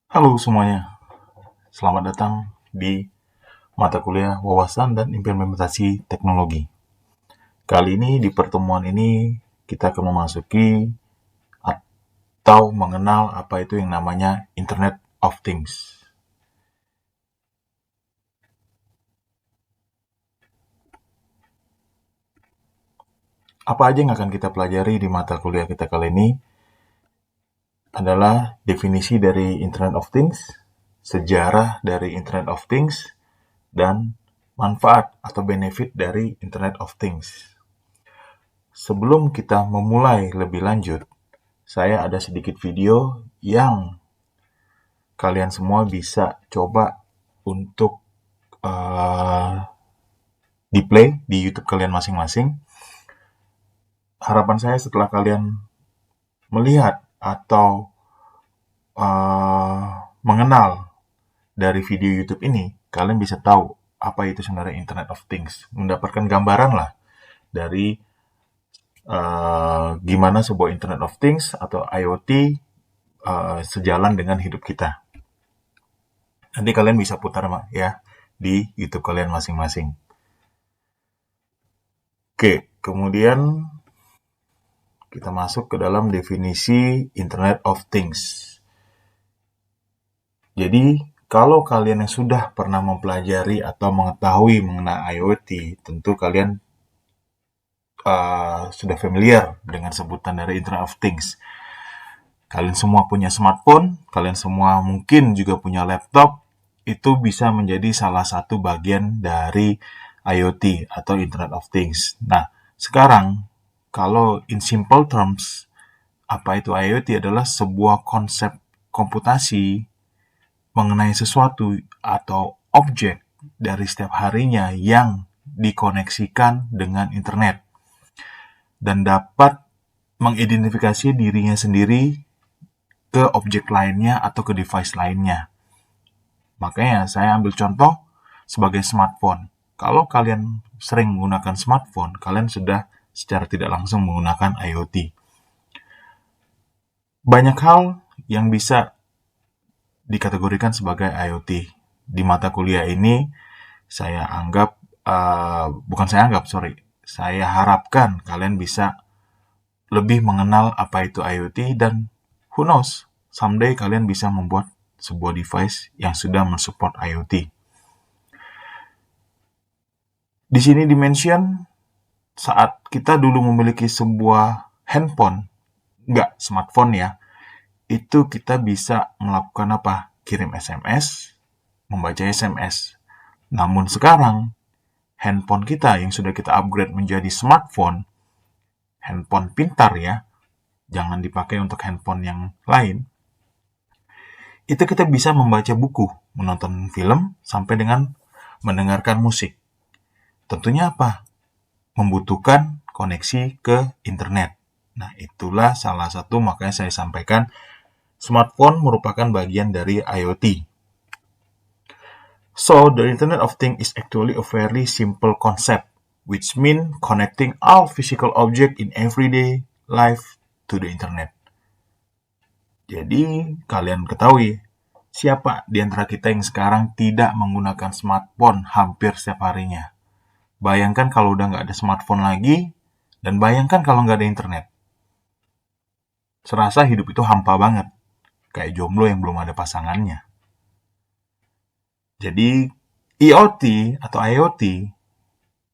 Halo semuanya, selamat datang di mata kuliah wawasan dan implementasi teknologi. Kali ini di pertemuan ini kita akan memasuki atau mengenal apa itu yang namanya Internet of Things. Apa aja yang akan kita pelajari di mata kuliah kita kali ini adalah definisi dari Internet of Things, sejarah dari Internet of Things, dan manfaat atau benefit dari Internet of Things. Sebelum kita memulai lebih lanjut, saya ada sedikit video yang kalian semua bisa coba untuk di play di YouTube kalian masing-masing. Harapan saya setelah kalian melihat atau mengenal dari video YouTube ini, kalian bisa tahu apa itu sebenarnya Internet of Things, mendapatkan gambaran lah dari gimana sebuah Internet of Things atau IoT sejalan dengan hidup kita. Nanti kalian bisa putar ya di YouTube kalian masing-masing. Oke, kemudian kita masuk ke dalam definisi Internet of Things. Jadi, kalau kalian yang sudah pernah mempelajari atau mengetahui mengenai IoT, tentu kalian sudah familiar dengan sebutan dari Internet of Things. Kalian semua punya smartphone, kalian semua mungkin juga punya laptop, itu bisa menjadi salah satu bagian dari IoT atau Internet of Things. Nah, sekarang kalau in simple terms, apa itu IoT adalah sebuah konsep komputasi mengenai sesuatu atau objek dari setiap harinya yang dikoneksikan dengan internet dan dapat mengidentifikasi dirinya sendiri ke objek lainnya atau ke device lainnya. Makanya saya ambil contoh sebagai smartphone. Kalau kalian sering menggunakan smartphone, kalian sudah secara tidak langsung menggunakan IoT. Banyak hal yang bisa dikategorikan sebagai IoT. Di mata kuliah ini, saya anggap, saya harapkan kalian bisa lebih mengenal apa itu IoT dan who knows, someday kalian bisa membuat sebuah device yang sudah mensupport IoT. Di sini dimention saat kita dulu memiliki sebuah handphone, nggak smartphone ya, itu kita bisa melakukan apa? Kirim SMS, membaca SMS. Namun sekarang, handphone kita yang sudah kita upgrade menjadi smartphone, handphone pintar ya, jangan dipakai untuk handphone yang lain, itu kita bisa membaca buku, menonton film, sampai dengan mendengarkan musik. Tentunya apa? Membutuhkan koneksi ke internet. Nah, itulah salah satu makanya saya sampaikan smartphone merupakan bagian dari IoT. So, the Internet of Things is actually a very simple concept, which means connecting all physical objects in everyday life to the internet. Jadi, kalian ketahui, siapa di antara kita yang sekarang tidak menggunakan smartphone hampir setiap harinya? Bayangkan kalau udah nggak ada smartphone lagi, dan bayangkan kalau nggak ada internet. Serasa hidup itu hampa banget, kayak jomblo yang belum ada pasangannya. Jadi, IoT atau IoT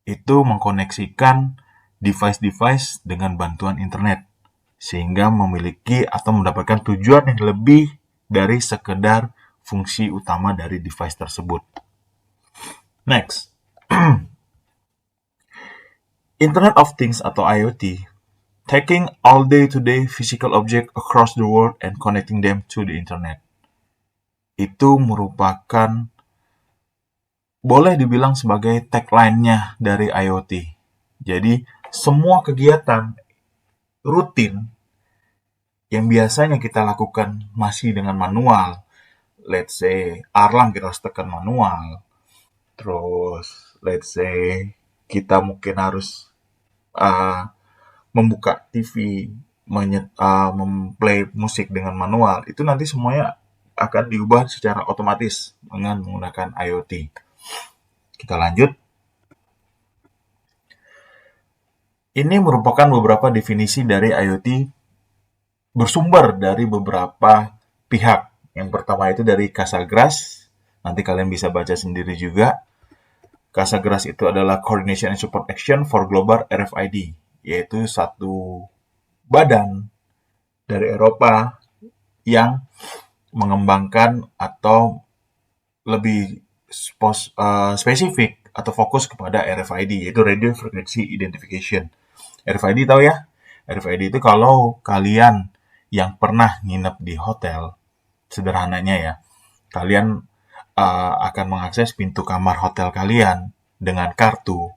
itu mengkoneksikan device-device dengan bantuan internet, sehingga memiliki atau mendapatkan tujuan yang lebih dari sekedar fungsi utama dari device tersebut. Next, Internet of Things atau IoT, taking all day-to-day physical object across the world and connecting them to the internet. Itu merupakan, boleh dibilang sebagai tagline-nya dari IoT. Jadi, semua kegiatan rutin yang biasanya kita lakukan masih dengan manual, let's say alarm kita harus tekan manual, terus let's say kita mungkin harus membuka TV, memplay musik dengan manual, itu nanti semuanya akan diubah secara otomatis dengan menggunakan IoT. Kita lanjut. Ini merupakan beberapa definisi dari IoT bersumber dari beberapa pihak. Yang pertama itu dari Casagras, nanti kalian bisa baca sendiri juga. Casagras itu adalah Coordination and Support Action for Global RFID, yaitu satu badan dari Eropa yang mengembangkan atau lebih spesifik atau fokus kepada RFID, yaitu Radio Frequency Identification. RFID tahu ya? RFID itu kalau kalian yang pernah nginep di hotel, sederhananya ya, kalian akan mengakses pintu kamar hotel kalian dengan kartu.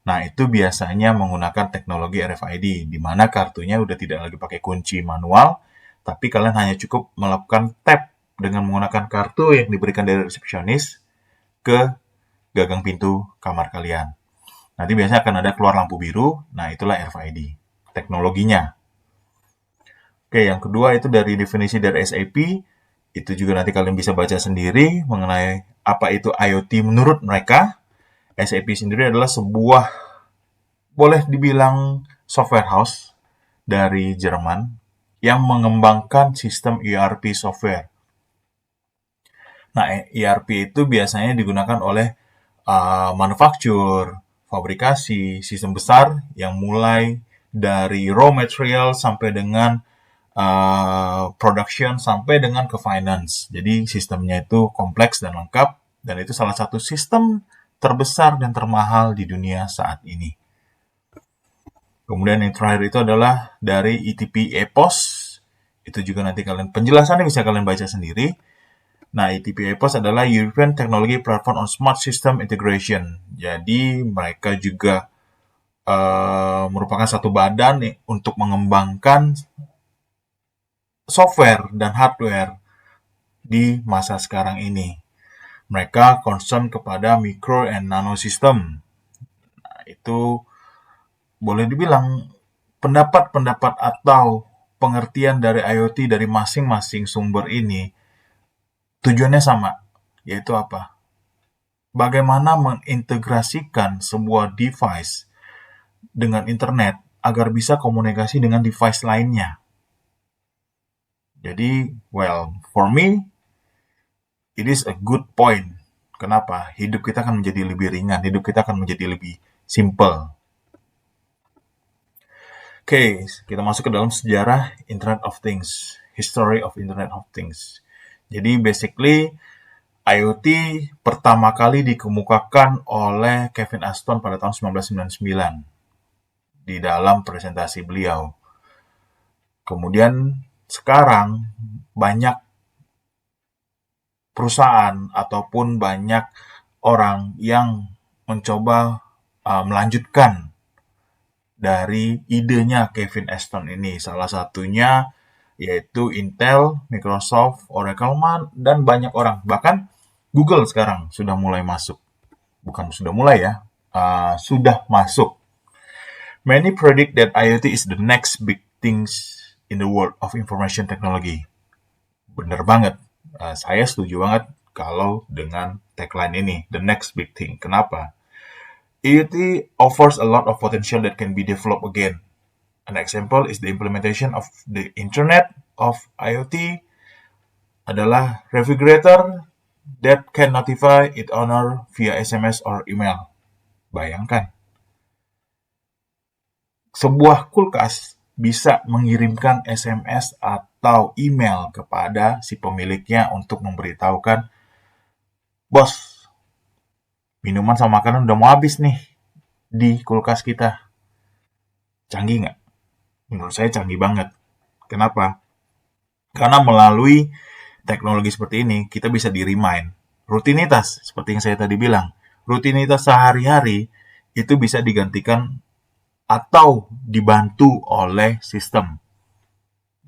Nah, itu biasanya menggunakan teknologi RFID, di mana kartunya udah tidak lagi pakai kunci manual, tapi kalian hanya cukup melakukan tap dengan menggunakan kartu yang diberikan dari resepsionis ke gagang pintu kamar kalian. Nanti biasanya akan ada keluar lampu biru, nah itulah RFID, teknologinya. Oke, yang kedua itu dari definisi dari SAP, itu juga nanti kalian bisa baca sendiri mengenai apa itu IoT menurut mereka. SAP sendiri adalah sebuah, boleh dibilang software house dari Jerman yang mengembangkan sistem ERP software. Nah, ERP itu biasanya digunakan oleh manufaktur, fabrikasi, sistem besar yang mulai dari raw material sampai dengan production sampai dengan ke finance. Jadi sistemnya itu kompleks dan lengkap, dan itu salah satu sistem terbesar dan termahal di dunia saat ini. Kemudian yang terakhir itu adalah dari ETP EPOS. Itu juga nanti kalian, penjelasannya bisa kalian baca sendiri. Nah, ETP EPOS adalah European Technology Platform on Smart System Integration. Jadi mereka juga merupakan satu badan untuk mengembangkan software dan hardware di masa sekarang ini. Mereka concern kepada micro and nano system. Nah, itu boleh dibilang pendapat-pendapat atau pengertian dari IoT dari masing-masing sumber ini tujuannya sama, yaitu apa? Bagaimana mengintegrasikan sebuah device dengan internet agar bisa komunikasi dengan device lainnya. Jadi, well, for me, it is a good point. Kenapa? Hidup kita akan menjadi lebih ringan, hidup kita akan menjadi lebih simple. Oke, kita masuk ke dalam sejarah Internet of Things, history of Internet of Things. Jadi, basically, IoT pertama kali dikemukakan oleh Kevin Ashton pada tahun 1999 di dalam presentasi beliau. Kemudian sekarang banyak perusahaan ataupun banyak orang yang mencoba melanjutkan dari idenya Kevin Ashton ini. Salah satunya yaitu Intel, Microsoft, Oracle, dan banyak orang. Bahkan Google sekarang sudah mulai masuk. Bukan sudah mulai ya, sudah masuk. Many predict that IoT is the next big things in the world of information technology. Bener banget. Saya setuju banget kalau dengan tagline ini, the next big thing. Kenapa? IoT offers a lot of potential that can be developed again. An example is the implementation of the Internet of IoT adalah refrigerator that can notify its owner via SMS or email. Bayangkan. Sebuah kulkas bisa mengirimkan SMS atau email kepada si pemiliknya untuk memberitahukan, bos, minuman sama makanan udah mau habis nih di kulkas kita. Canggih nggak? Menurut saya canggih banget. Kenapa? Karena melalui teknologi seperti ini, kita bisa di-remind. Rutinitas, seperti yang saya tadi bilang, rutinitas sehari-hari itu bisa digantikan atau dibantu oleh sistem.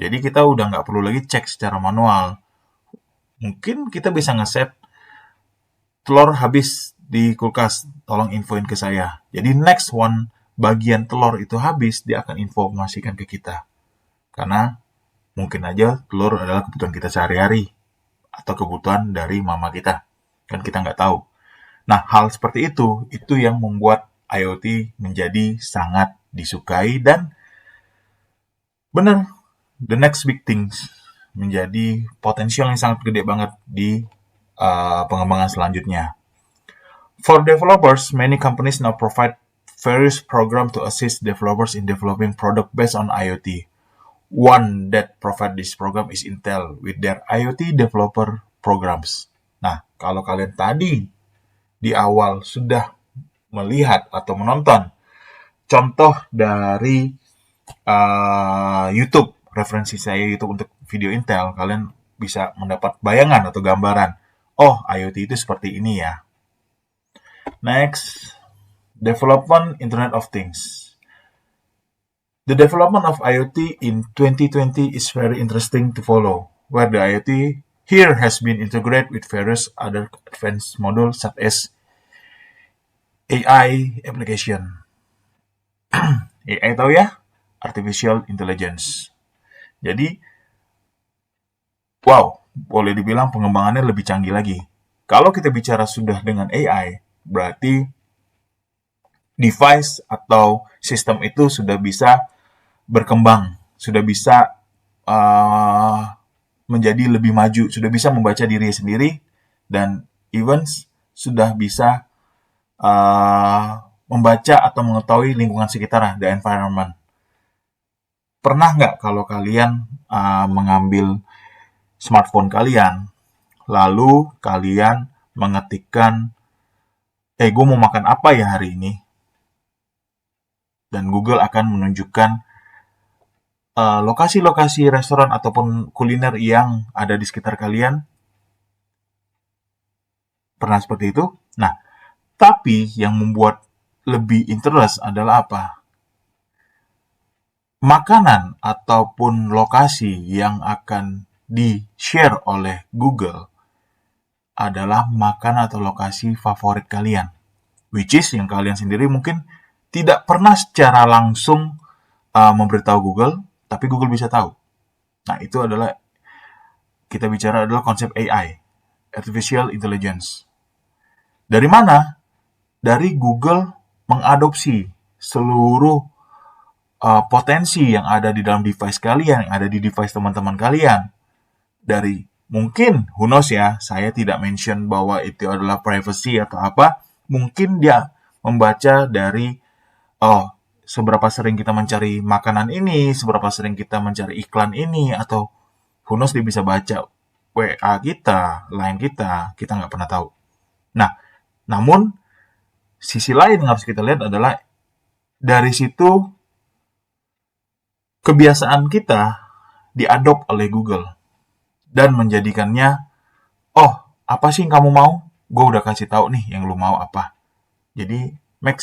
Jadi kita udah nggak perlu lagi cek secara manual. Mungkin kita bisa ngeset telur habis di kulkas, tolong infoin ke saya. Jadi next one, bagian telur itu habis, dia akan informasikan ke kita. Karena mungkin aja telur adalah kebutuhan kita sehari-hari. atau kebutuhan dari mama kita. Kan kita nggak tahu. Nah, hal seperti itu yang membuat IoT menjadi sangat disukai dan benar, the next big things menjadi potensial yang sangat gede banget di pengembangan selanjutnya. For developers, many companies now provide various programs to assist developers in developing product based on IoT. One that provide this program is Intel with their IoT developer programs. Nah, kalau kalian tadi di awal sudah melihat atau menonton contoh dari YouTube, referensi saya YouTube untuk video Intel, kalian bisa mendapat bayangan atau gambaran. Oh, IoT itu seperti ini ya. Next, development Internet of Things. The development of IoT in 2020 is very interesting to follow, where the IoT here has been integrated with various other advanced modules such as AI application. AI tahu ya? Artificial Intelligence. Jadi, wow, boleh dibilang pengembangannya lebih canggih lagi. Kalau kita bicara sudah dengan AI, berarti device atau sistem itu sudah bisa berkembang, sudah bisa menjadi lebih maju, sudah bisa membaca diri sendiri, dan even sudah bisa membaca atau mengetahui lingkungan sekitar, the environment. Pernah nggak kalau kalian mengambil smartphone kalian, lalu kalian mengetikkan, gue mau makan apa ya hari ini? Dan Google akan menunjukkan lokasi-lokasi restoran ataupun kuliner yang ada di sekitar kalian. Pernah seperti itu? Nah, tapi yang membuat lebih interest adalah apa? Makanan ataupun lokasi yang akan di-share oleh Google adalah makan atau lokasi favorit kalian. Which is yang kalian sendiri mungkin tidak pernah secara langsung memberitahu Google, tapi Google bisa tahu. Nah, itu adalah, kita bicara adalah konsep AI, Artificial Intelligence. Dari mana? Dari Google mengadopsi seluruh potensi yang ada di dalam device kalian, yang ada di device teman-teman kalian. Dari mungkin, who knows ya, saya tidak mention bahwa itu adalah privacy atau apa. Mungkin dia membaca dari, seberapa sering kita mencari makanan ini, seberapa sering kita mencari iklan ini, atau who knows dia bisa baca WA kita, line kita nggak pernah tahu. Nah, namun sisi lain yang harus kita lihat adalah dari situ kebiasaan kita diadop oleh Google dan menjadikannya, apa sih yang kamu mau? Gue udah kasih tahu nih yang lu mau apa. Jadi make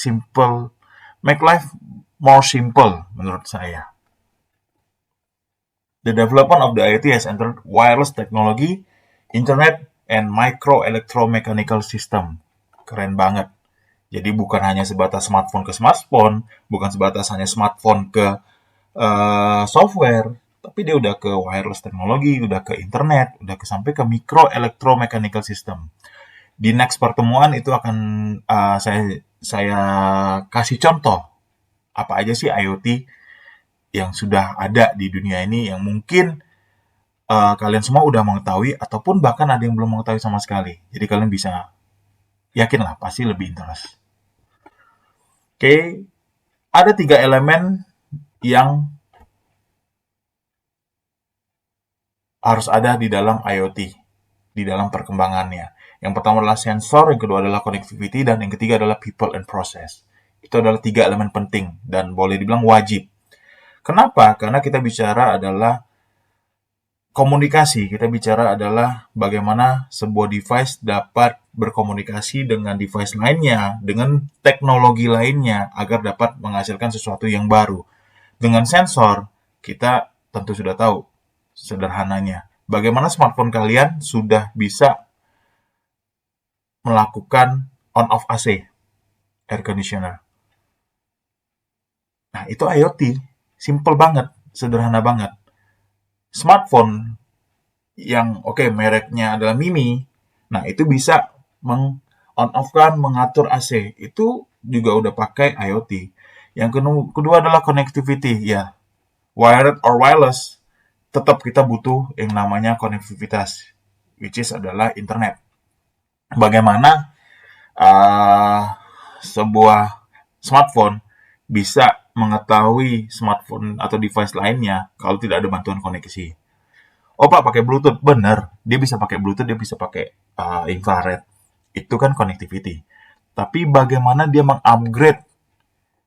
life more simple menurut saya. The development of the IoT has entered wireless technology, internet, and micro-electromechanical system. Keren banget. Jadi bukan hanya sebatas smartphone ke smartphone, bukan sebatas hanya smartphone ke software, tapi dia udah ke wireless teknologi, udah ke internet, udah sampai ke micro-electromechanical system. Di next pertemuan itu akan saya kasih contoh apa aja sih IoT yang sudah ada di dunia ini yang mungkin kalian semua udah mengetahui ataupun bahkan ada yang belum mengetahui sama sekali. Jadi kalian bisa yakinlah pasti lebih interest. Oke, ada 3 elemen yang harus ada di dalam IoT, di dalam perkembangannya. Yang pertama adalah sensor, yang kedua adalah connectivity, dan yang ketiga adalah people and process. Itu adalah 3 elemen penting dan boleh dibilang wajib. Kenapa? Karena kita bicara adalah komunikasi. Kita bicara adalah bagaimana sebuah device dapat berkomunikasi dengan device lainnya, dengan teknologi lainnya, agar dapat menghasilkan sesuatu yang baru. Dengan sensor, kita tentu sudah tahu sederhananya. Bagaimana smartphone kalian sudah bisa melakukan on-off AC, air conditioner. Nah, itu IoT. Simple banget, sederhana banget. Smartphone yang mereknya adalah Mimi, nah itu bisa on-off-kan, mengatur AC. Itu juga udah pakai IoT. Yang kedua adalah connectivity. Ya, wired or wireless, tetap kita butuh yang namanya konektivitas, which is adalah internet. Bagaimana sebuah smartphone bisa mengetahui smartphone atau device lainnya kalau tidak ada bantuan koneksi. Oh Pak, pakai Bluetooth. Bener, dia bisa pakai Bluetooth, dia bisa pakai infrared. Itu kan connectivity. Tapi bagaimana dia mengupgrade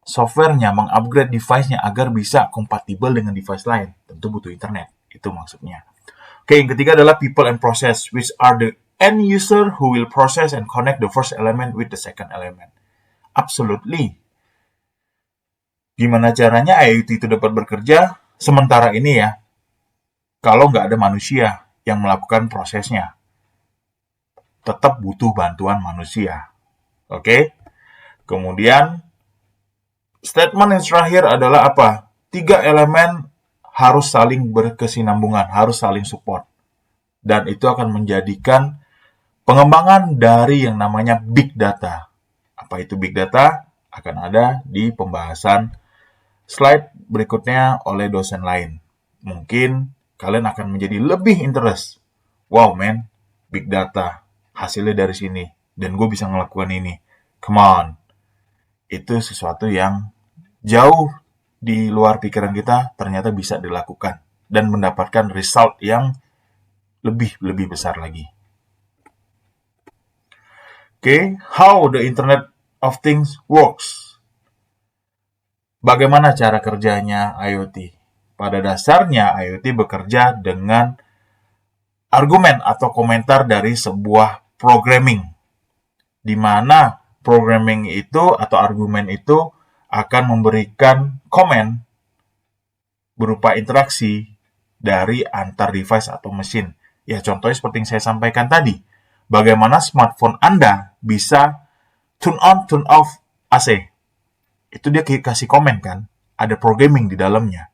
softwarenya, mengupgrade device-nya agar bisa kompatibel dengan device lain? Tentu butuh internet. Itu maksudnya. Oke, yang ketiga adalah people and process, which are the end user who will process and connect the first element with the second element. Absolutely. Gimana caranya IoT itu dapat bekerja sementara ini ya, kalau nggak ada manusia yang melakukan prosesnya. Tetap butuh bantuan manusia. Oke? Kemudian, statement yang terakhir adalah apa? 3 elemen harus saling berkesinambungan, harus saling support. Dan itu akan menjadikan pengembangan dari yang namanya big data. Apa itu big data? Akan ada di pembahasan slide berikutnya oleh dosen lain. Mungkin kalian akan menjadi lebih interest. Wow man, big data, hasilnya dari sini. Dan gue bisa ngelakuin ini. Come on. Itu sesuatu yang jauh di luar pikiran kita ternyata bisa dilakukan. Dan mendapatkan result yang lebih besar lagi. Oke, how the Internet of Things works. Bagaimana cara kerjanya IoT? Pada dasarnya IoT bekerja dengan argumen atau komentar dari sebuah programming, di mana programming itu atau argumen itu akan memberikan komen berupa interaksi dari antar device atau mesin. Ya, contohnya seperti yang saya sampaikan tadi. Bagaimana smartphone Anda bisa turn on, turn off AC. Itu dia kasih komen kan. Ada programming di dalamnya.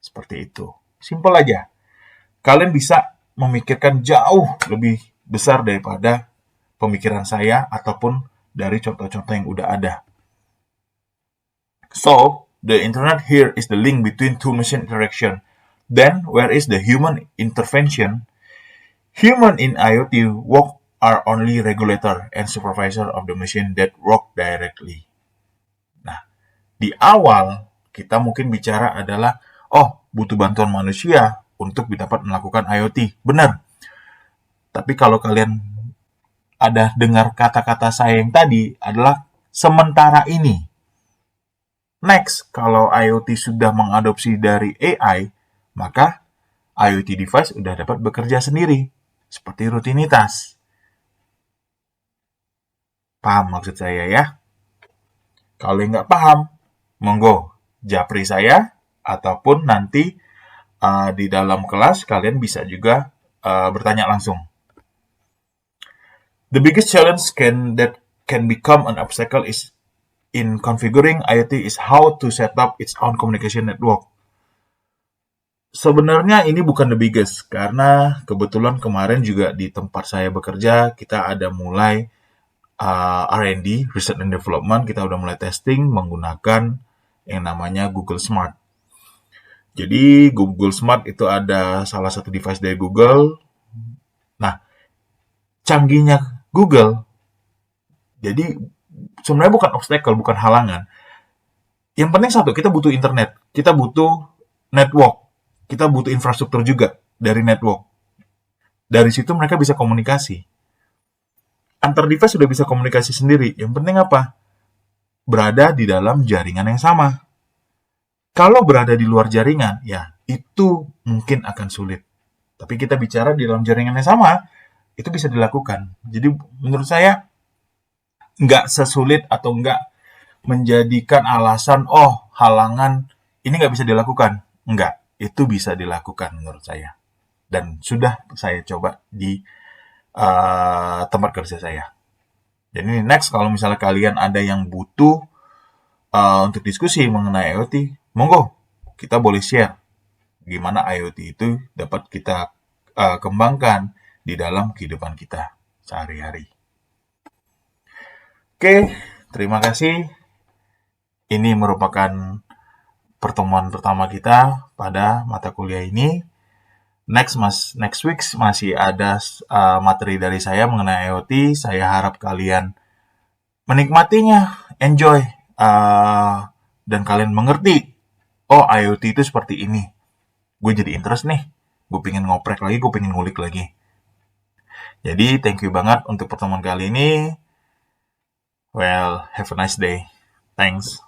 Seperti itu. Simple aja. Kalian bisa memikirkan jauh lebih besar daripada pemikiran saya ataupun dari contoh-contoh yang udah ada. So, the internet here is the link between two machine interaction. Then, where is the human intervention? Human in IoT work are only regulator and supervisor of the machine that work directly. Nah, di awal kita mungkin bicara adalah, butuh bantuan manusia untuk dapat melakukan IoT. Benar. Tapi kalau kalian ada dengar kata-kata saya yang tadi adalah sementara ini. Next, kalau IoT sudah mengadopsi dari AI, maka IoT device sudah dapat bekerja sendiri, seperti rutinitas. Paham maksud saya ya? Kalau nggak paham, monggo japri saya, ataupun nanti di dalam kelas kalian bisa juga bertanya langsung. The biggest challenge that can become an obstacle is in configuring IoT is how to set up its own communication network. Sebenarnya ini bukan the biggest, karena kebetulan kemarin juga di tempat saya bekerja, kita ada mulai R&D, Research and Development, kita udah mulai testing menggunakan yang namanya Google Smart. Jadi Google Smart itu ada salah satu device dari Google. Nah, canggihnya Google, jadi sebenarnya bukan obstacle, bukan halangan. Yang penting satu, kita butuh internet, kita butuh network, kita butuh infrastruktur juga dari network. Dari situ mereka bisa komunikasi. Antar device sudah bisa komunikasi sendiri. Yang penting apa? Berada di dalam jaringan yang sama. Kalau berada di luar jaringan, ya itu mungkin akan sulit. Tapi kita bicara di dalam jaringan yang sama, itu bisa dilakukan. Jadi menurut saya, nggak sesulit atau nggak menjadikan alasan, halangan, ini nggak bisa dilakukan. Nggak, itu bisa dilakukan menurut saya. Dan sudah saya coba di tempat kerja saya. Jadi next, kalau misalnya kalian ada yang butuh untuk diskusi mengenai IoT, monggo kita boleh share gimana IoT itu dapat kita kembangkan di dalam kehidupan kita sehari-hari. Oke, terima kasih. Ini merupakan pertemuan pertama kita pada mata kuliah ini. Next week masih ada materi dari saya mengenai IoT. Saya harap kalian menikmatinya, enjoy, dan kalian mengerti. Oh, IoT itu seperti ini. Gue jadi interest nih. Gue pengen ngoprek lagi, gue pengen ngulik lagi. Jadi, thank you banget untuk pertemuan kali ini. Well, have a nice day. Thanks.